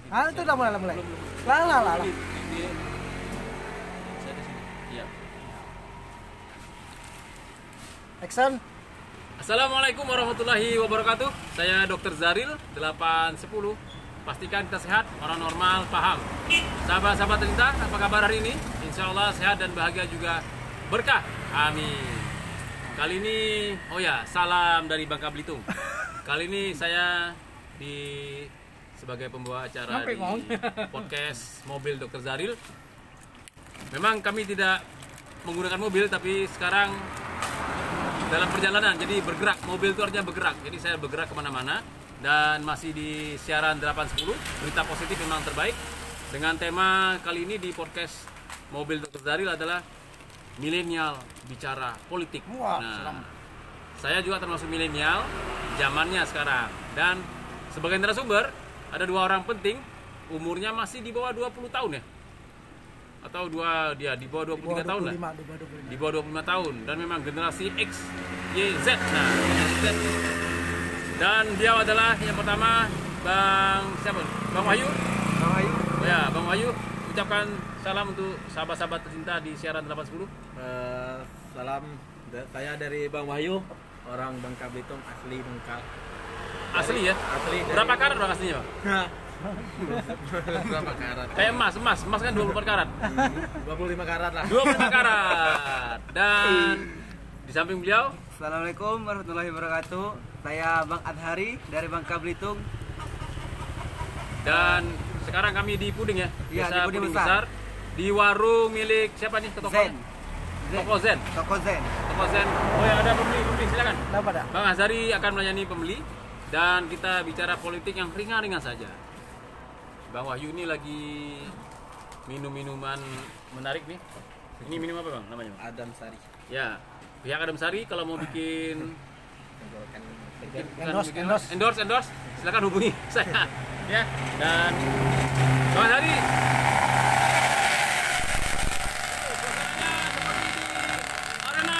Ah, itu udah mulai. Lah. Iya. Action. Assalamualaikum warahmatullahi wabarakatuh. Saya Dr. Zaril 810. Pastikan kita sehat, orang normal, paham. Sahabat-sahabat tercinta, apa kabar hari ini? Insya Allah sehat dan bahagia juga berkah. Amin. Kali ini, salam dari Bangka Belitung. Kali ini saya sebagai pembawa acara di podcast Mobil Dr. Zaril. Memang kami tidak menggunakan mobil, tapi sekarang dalam perjalanan, jadi bergerak. Mobil itu artinya bergerak, jadi saya bergerak kemana-mana. Dan masih di siaran 810, berita positif memang terbaik. Dengan tema kali ini di podcast Mobil Dr. Zaril adalah milenial bicara politik. Nah, saya juga termasuk milenial zamannya sekarang. Dan sebagai narasumber, ada dua orang penting, umurnya masih di bawah 20 tahun ya? Atau di bawah 23 tahun lah. Di bawah 25 tahun. Dan memang generasi X, Y, Z. Nah, Z. Dan dia adalah yang pertama, Bang Wahyu. Ya, Bang Wahyu, ucapkan salam untuk sahabat-sahabat tercinta di siaran 810. Salam, saya dari Bang Wahyu, orang Bangka Belitung, asli Bangka. Asli ya? Asli. Berapa karat Bang aslinya, Bang? Berapa karat? Kayak emas kan 24 karat. 25 karat lah. 25 karat. Dan di samping beliau, Assalamualaikum warahmatullahi wabarakatuh. Saya Bang Adhari dari Bangka Belitung. dan sekarang kami di Puding ya? Iya, Desa di Puding Puding Besar. Di warung milik siapa nih? Toko Zen. Toko Zen. Toko Zen. Toko Zen. Oh ya, ada pembeli, silakan. Kenapa dah? Bang Azhari akan melayani pembeli dan kita bicara politik yang ringan-ringan saja. Bang Wahyu ini lagi minum minuman menarik nih. Ini minum apa Bang namanya? Bang? Adam Sari. Ya, pihak Adam Sari kalau mau bikin endorse, silakan hubungi saya. Ya, dan Bang Azhari. Arena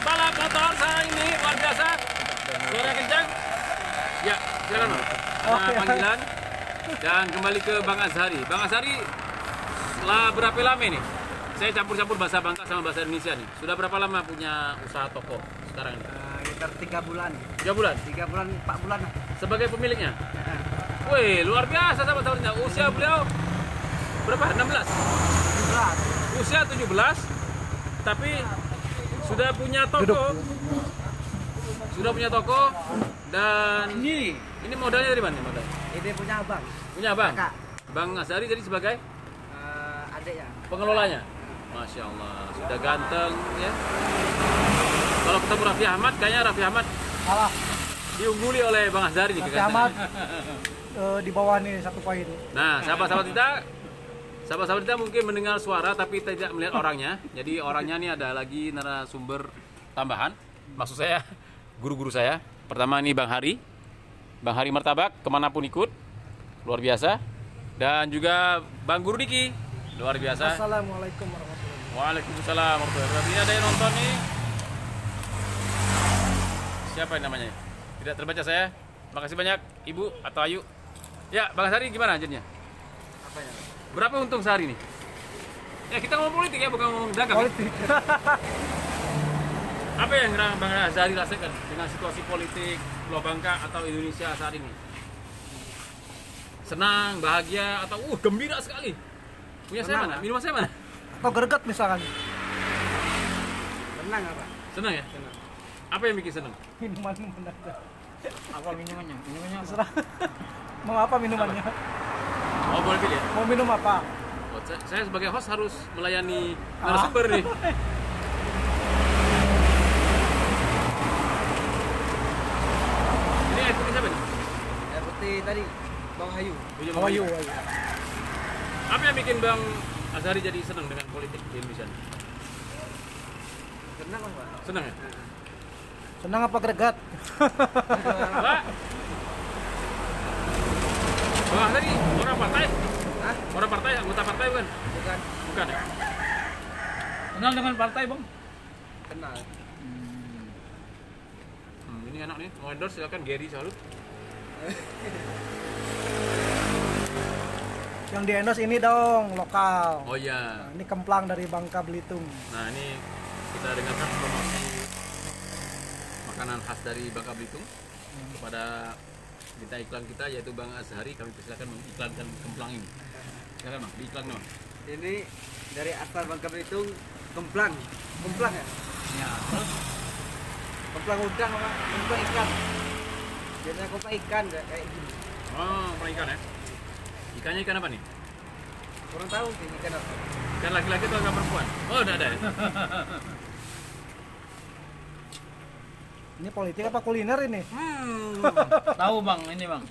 balap motor saya ini luar biasa. Suara kencang. Ya, silakan Bang. Ada panggilan. Dan kembali ke Bang Azhari. Bang Azhari, setelah berapa lama nih? Saya campur-campur bahasa Bangka sama bahasa Indonesia nih. Sudah berapa lama punya usaha toko sekarang ini? Sekitar 3 bulan. 3 bulan? 3 bulan, 4 bulan. Sebagai pemiliknya? Wih, luar biasa sahabat-sahabatnya. Usia beliau berapa? 16? 17. Usia 17, tapi sudah punya toko. Sudah punya toko dan ini modalnya dari mana modal? Ini punya abang. Punya abang? Kakak. Bang Azhari jadi sebagai Adiknya. pengelolanya. Masya Allah, sudah ganteng ya. Kalau ketemu Raffi Ahmad, kayaknya Raffi Ahmad Salah. diungguli oleh Bang Azhari nih Raffi kegantengan. Ahmad di bawah nih 1 poin. Nah, sahabat-sahabat kita mungkin mendengar suara tapi tidak melihat orangnya. Jadi orangnya nih ada lagi narasumber tambahan. Maksud saya guru-guru saya. Pertama ini Bang Hari Martabak, kemanapun ikut, luar biasa. Dan juga Bang Guru Diki, luar biasa. Assalamualaikum warahmatullahi wabarakatuh. Waalaikumsalam warahmatullahi wabarakatuh. Ini ada yang nonton nih. Siapa yang namanya? Tidak terbaca saya. Makasih banyak Ibu atau Ayu. Ya, Bang Azhari gimana ajarnya? Apanya? Berapa untung sehari nih? Ya kita ngomong politik ya, bukan ngomong dagang. Politik. Apa yang Bang Azhari rasakan dengan situasi politik Pulau Bangka atau Indonesia saat ini? Senang, bahagia, atau gembira sekali? Punya saya mana? Minuman saya mana? Atau greget misalkan. Tenang apa? Senang ya? Tenang. Apa yang bikin senang? Minuman aja. Apa minumannya? Minumannya apa? Terserah. Mau apa minumannya? Oh, boleh pilih ya? Mau minum apa? Oh, saya sebagai host harus melayani narasumber nih. Ini air putih siapa nih? Air putih tadi Bang Hayu. How are you? Apa yang bikin Bang Azhari jadi senang dengan politik di Indonesia? Tenang apa? Senang ya? Senang apa greget? Pak, Bang Azhari orang partai? Hah? Orang partai, anggota partai bukan? Bukan. Bukan ya? Kenal dengan partai, Bang? Kenal. Ini enak nih, mau endorse silakan Gary Salut. Yang di endorse ini dong, lokal. Oh iya. Nah, ini kemplang dari Bangka Belitung. Nah ini kita dengarkan promosi makanan khas dari Bangka Belitung kepada kita iklan kita yaitu Bang Azhari. Kami persilakan mengiklankan kemplang ini. Silakan Bang, diiklan Bang. Ini dari asal Bangka Belitung, kemplang. Kemplang ya? Ya, terus Kemplang udang apa? Kemplang ikan. Biasanya kemplang ikan kayak gini. oh, kemplang ikan ya. Ikannya ikan apa nih? Kurang tahu sih ikan apa. Ikan laki-laki atau ikan perempuan? Oh, udah ada ya. Ini politik apa kuliner ini? Tahu bang, ini bang.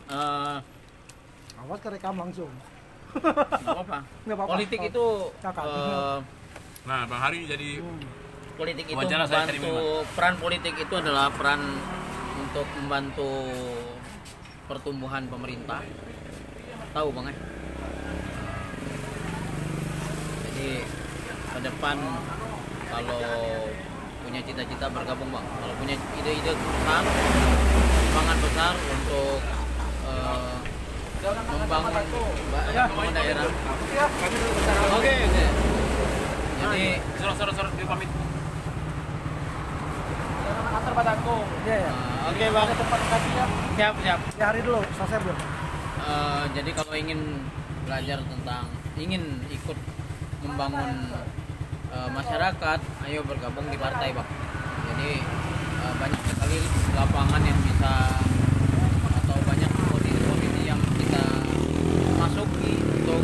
Awas kerekam langsung. Nggak apa-apa. Nggak apa-apa. Politik itu Kakak. Nah, Bang Hari jadi politik itu Wawancara saya cari membantu, peran politik itu adalah peran untuk membantu pertumbuhan pemerintah. Tahu bang ya? Jadi ke depan kalau punya cita-cita bergabung bang, kalau punya ide-ide besar, perkembangan besar untuk membangun daerah. Oke. Jadi sorot dia pamit. Antar padaku. Iya ya. oke bang, Tempat kasihnya. siap. Ya hari dulu, selesai belum? Jadi kalau ingin belajar tentang, ingin ikut membangun masyarakat, ayo bergabung di partai bang. Jadi banyak sekali lapangan yang bisa, atau banyak posisi-posisi yang kita masuki untuk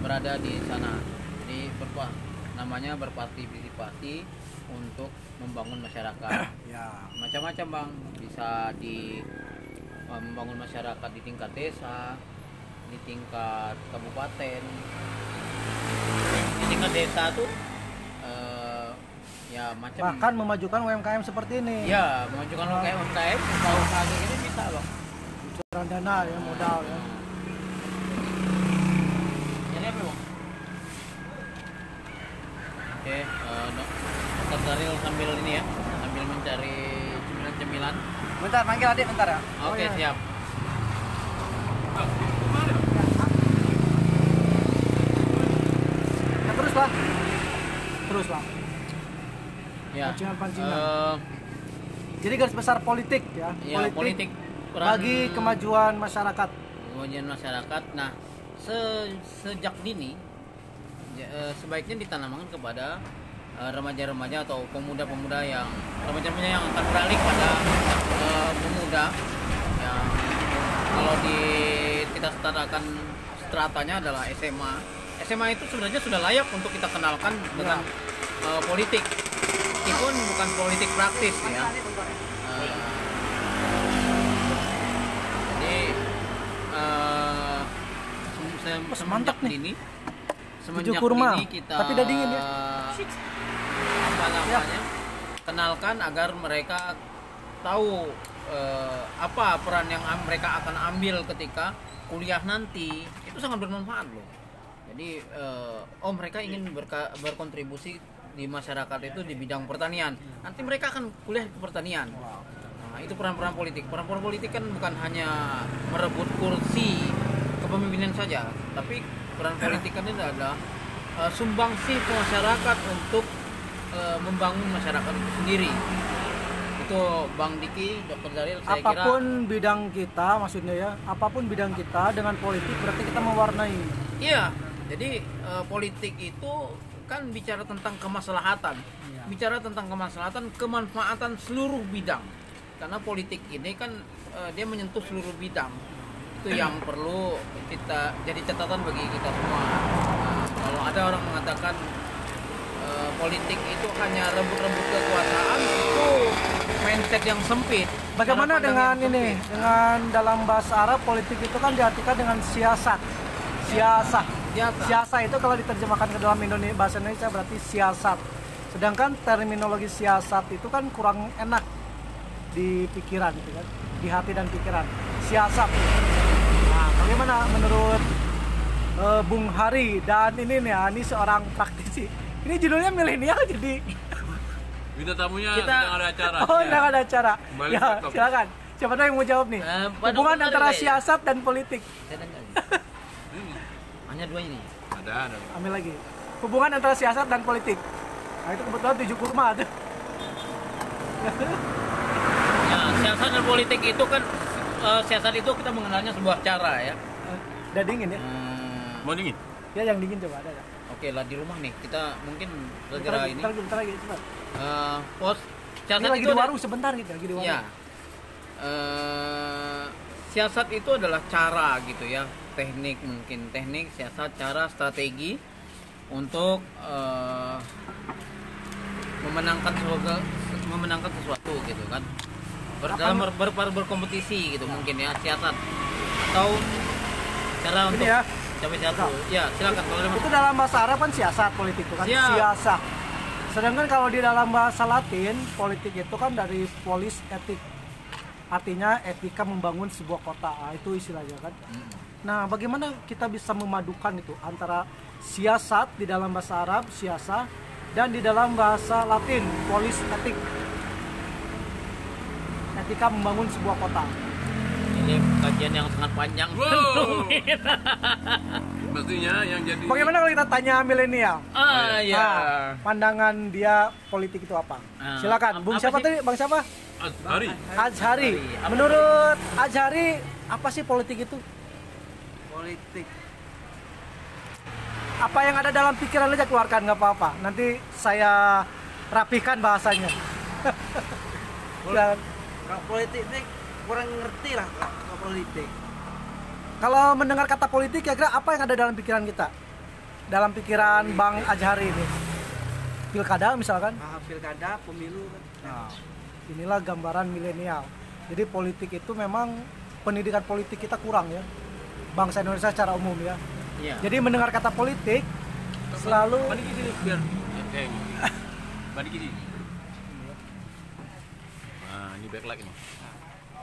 berada di sana. Jadi namanya berpartisipasi untuk membangun masyarakat. Ya. Macam-macam bang, bisa di membangun masyarakat di tingkat desa, di tingkat kabupaten, di tingkat desa tuh ya macam. Bahkan memajukan UMKM seperti ini. Ya, memajukan UMKM, usaha-usaha kayak gini bisa bang. Bocoran dana ya, modal ya. Jadi apa bang? Oke, Dr. Daril sambil ini ya, sambil mencari cemilan-cemilan. Bentar, panggil adik bentar ya. Oke, iya. siap. Ya, terus lah. Ya. Pancingan-pancingan. eh, Jadi garis besar politik ya. Ya, politik peran bagi kemajuan masyarakat. kemajuan masyarakat. Nah, sejak dini sebaiknya ditanamkan kepada remaja-remaja atau pemuda-pemuda yang remaja-remaja yang akan beralih pada pemuda yang kalau kita setarakan stratanya adalah SMA. SMA itu sebenarnya sudah layak untuk kita kenalkan dengan politik, meskipun bukan politik praktis ya. Jadi mantap nih. Dini, Tujuh kurma, dini kita tapi udah dingin ya. apa namanya, kenalkan agar mereka tahu apa peran yang mereka akan ambil ketika kuliah nanti. Itu sangat bermanfaat loh. Jadi mereka ingin berkontribusi di masyarakat itu di bidang pertanian. Nanti mereka akan kuliah di pertanian. Nah, itu peran-peran politik. Peran-peran politik kan bukan hanya merebut kursi kepemimpinan saja, tapi peran politik kan ini adalah sumbangsi ke masyarakat untuk membangun masyarakat itu sendiri. Itu Bang Diki, Dr. Zaril, saya kira Apapun bidang kita, maksudnya ya, apapun bidang kita dengan politik berarti kita mewarnai. iya. Jadi politik itu kan bicara tentang kemaslahatan, bicara tentang kemaslahatan, kemanfaatan seluruh bidang. Karena politik ini kan dia menyentuh seluruh bidang. Itu yang perlu kita jadi catatan bagi kita semua. Nah, kalau ada orang mengatakan politik itu hanya rebut-rebut kekuasaan, itu mindset yang sempit. Bagaimana Cara pandang dengan yang ini? sempit. Dengan dalam bahasa Arab politik itu kan diartikan dengan siasat. Siasat. Siasat itu kalau diterjemahkan ke dalam bahasa Indonesia berarti siasat. Sedangkan terminologi siasat itu kan kurang enak di pikiran gitu kan, di hati dan pikiran. Siasat. Nah, bagaimana menurut Bung Hari dan ini seorang praktisi. Ini judulnya milenial jadi. Bintang tamunya Kita- sedang ada acara. Oh, tidak ada acara. Kembali Ya, ke topik. silakan. Siapa tahu yang mau jawab nih? Pak Hubungan Dokter antara Zaril, siasat dan politik. Saya dengar. hanya dua ini. Ada. Ambil lagi. Hubungan antara siasat dan politik. Nah, itu kebetulan 7 kurma ada. Ya, siasat dan politik itu kan siasat itu kita mengenalnya sebuah cara ya. Udah dingin ya? Mau dingin? Ya yang dingin coba ada ya. Oke lah di rumah nih kita mungkin Bentar segera lagi, ini. bentar lagi, cepat. Pos Ini siasat lagi itu di ada- warung sebentar gitu, lagi di warung. Ya. Siasat itu adalah cara gitu ya, teknik mungkin teknik, siasat, cara, strategi untuk memenangkan sesuatu gitu kan. Dalam berkompetisi gitu mungkin ya siasat atau cara Ini untuk ya. capai satu. Ya silakan kalau ada Itu dalam bahasa Arab kan siasat politik itu kan Siap. siasah. Sedangkan kalau di dalam bahasa Latin politik itu kan dari polis etik. Artinya etika membangun sebuah kota. Nah, itu istilahnya kan. Nah, bagaimana kita bisa memadukan itu antara siasat di dalam bahasa Arab, siasah, dan di dalam bahasa Latin, polis etik. Etika membangun sebuah kota. ini kajian yang sangat panjang. Wow. Mestinya yang jadi. Bagaimana kalau kita tanya milenial? Ya. Nah, pandangan dia politik itu apa? Silakan. Bung apa siapa sih? tadi? Bang siapa? Hari. Azhari. Apa Menurut Azhari, apa sih politik itu? Politik. Apa yang ada dalam pikiran aja keluarkan, nggak apa-apa. Nanti saya rapihkan bahasanya. Dan Kalau politik ini kurang ngerti lah kalau politik. kalau mendengar kata politik, kira-kira apa yang ada dalam pikiran kita? Dalam pikiran Bang Azhari ini? Pilkada misalkan? Pilkada, pemilu kan. Nah, inilah gambaran milenial. Jadi politik itu memang pendidikan politik kita kurang ya. Bangsa Indonesia secara umum ya. Iya. Jadi mendengar kata politik selalu Balik sini biar. Balik sini. Nah, ini backlight ini.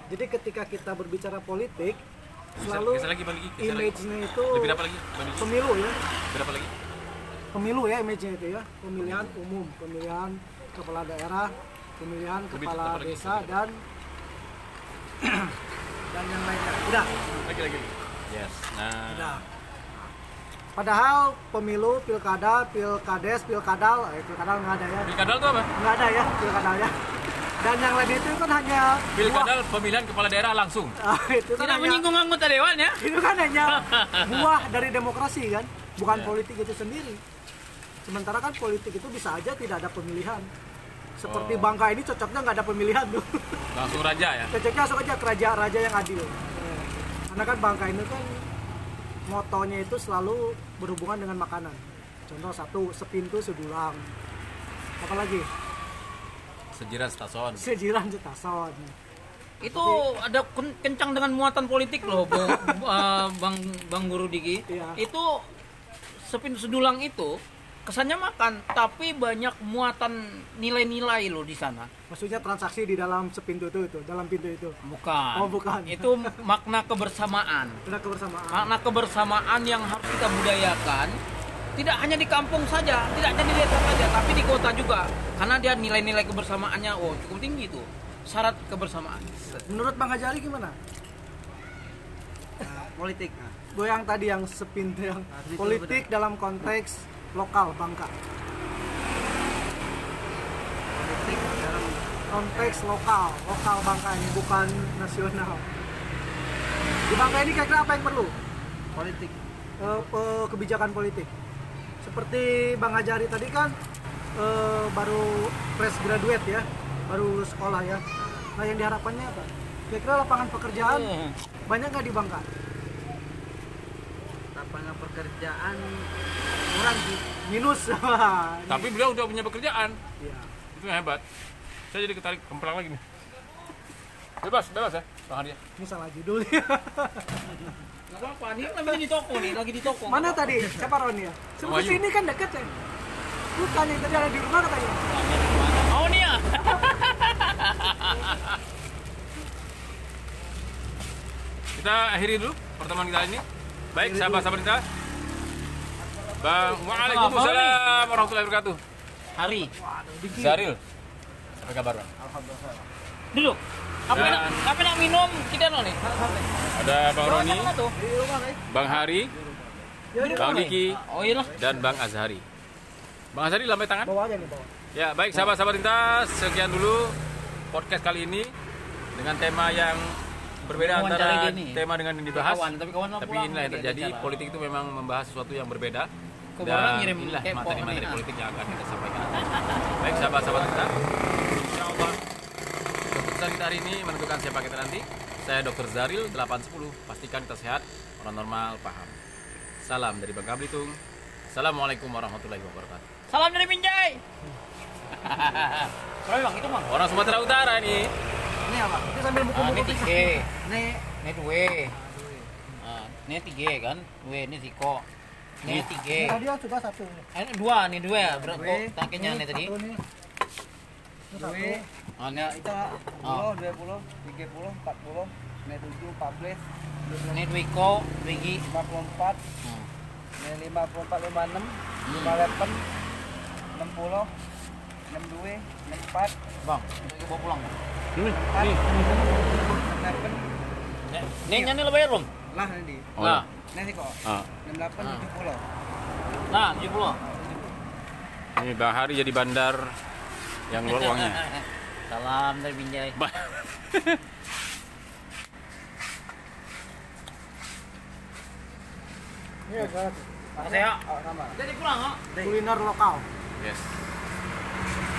jadi ketika kita berbicara politik selalu Geser lagi, balik. Geser lagi. image-nya itu Lebih apa lagi? Balik. pemilu ya. Berapa lagi? Pemilu ya image-nya itu ya. Pemilihan umum, pemilihan kepala daerah, pemilihan Lebih kepala tepat lagi. desa dan dan yang lainnya. Udah. Lagi. Yes. Nah. Udah. Padahal pemilu, pilkada, pilkades, pilkadal, pilkadal nggak ada ya. Pilkada itu apa? Nggak ada ya pilkadalnya. Dan yang lain itu kan hanya Pilkada pemilihan kepala daerah langsung. buah. Itu kan Tidak hanya, menyinggung anggota dewan ya. itu kan hanya buah dari demokrasi kan, bukan Ya. politik itu sendiri. Sementara kan politik itu bisa aja tidak ada pemilihan. Seperti Oh. Bangka ini cocoknya nggak ada pemilihan tuh. Langsung raja ya. Cocoknya langsung aja raja yang adil. Karena kan Bangka ini kan motonya itu selalu berhubungan dengan makanan. Contoh satu, sepintu sedulang. Apalagi Sejiran Stason. sejiran cetason. Itu ada kencang dengan muatan politik loh, Bang Guru Diki. Iya. Itu sepintu sedulang itu kesannya makan, tapi banyak muatan nilai-nilai loh di sana. Maksudnya transaksi di dalam sepintu itu, dalam pintu itu. Bukan. Oh, bukan. Itu makna kebersamaan. Ada kebersamaan. Makna kebersamaan yang harus kita budayakan. Tidak hanya di kampung saja, tidak hanya di desa saja, tapi di kota juga. Karena dia nilai-nilai kebersamaannya, cukup tinggi tuh. Syarat kebersamaan. Menurut Bang Azhari gimana? Politik. Nah, Gue yang tadi yang sepintu yang itu politik dalam konteks lokal Bangka. politik dalam Konteks lokal Bangka ini bukan nasional. Di Bangka ini kira-kira apa yang perlu? politik. Kebijakan politik. Seperti Bang Azhari tadi kan baru fresh graduate ya, baru lulus sekolah ya. Nah yang diharapkannya apa? Kira-kira lapangan pekerjaan banyak nggak di Bangka? Lapangan pekerjaan kurang sih. Minus. Tapi beliau udah punya pekerjaan. Iya. Itu yang hebat. Saya jadi ketarik kemplang lagi nih. Bebas ya, Bang Arya. Ini salah judulnya. Gak apa-apa, ini lagi di toko. Mana tadi? Siapa Roni ya? Sebelah Wahyu. sini kan deket ya. Bukan yang tadi ada di rumah katanya. Oh nih ya. Kita akhiri dulu pertemuan kita ini. Baik, sahabat-sahabat kita. Bang, waalaikumsalam warahmatullahi wabarakatuh. Hari. Zaril. Apa kabar, Bang? Duduk. Apa nak minum? Kita nih. Ada Bang Roni, Mana tuh? Di rumah kan? Bang Hari, Bang Diki, Oh iya lah. dan Bang Azhari. Bang Azhari lambai tangan. Bawa aja nih, bawa. Ya, baik sahabat-sahabat lintas, sekian dulu podcast kali ini dengan tema yang berbeda Wawancara antara dia nih. tema dengan yang dibahas. Tapi kawan Tapi inilah yang terjadi, politik itu memang membahas sesuatu yang berbeda. Kemarin ngirim inilah kepo materi-materi nih. politik yang akan kita sampaikan. Baik sahabat-sahabat kita, insya Allah keputusan kita hari ini menentukan siapa kita nanti. Saya Dr. Zaril 810. Pastikan kita sehat, orang normal paham. Salam dari Bangka Belitung. Assalamualaikum warahmatullahi wabarakatuh. Salam dari Binjai. Berapa bang itu bang? Orang Sumatera Utara ini. Ini apa? Ini sambil Ini buku-buku. tiga, Nih, ini dua, ini tiga kan, dua ini siko, ini ini tiga, tadi sudah satu. ini dua ya, berapa? Dua. Takenya nih tadi. Satu nih. Ini satu. Ini, Kita 10, 20, 30, 40, 7, 14, ini dua iko, dua gigi. 54, 54, 56, 58, 60, 62, 64, Bang, kita bawa pulang bang. 68, Ini nyanyi lo bayar belum? lah nanti. Oh, Nah, Nanti kok. Ah. 68, 70. nah 70. Ini Bang Hari jadi bandar yang keluar uangnya. Salam dari Binjai. Ini adalah Sehat. Oh, sama. Jadi pulang, oh. kuliner lokal. Yes.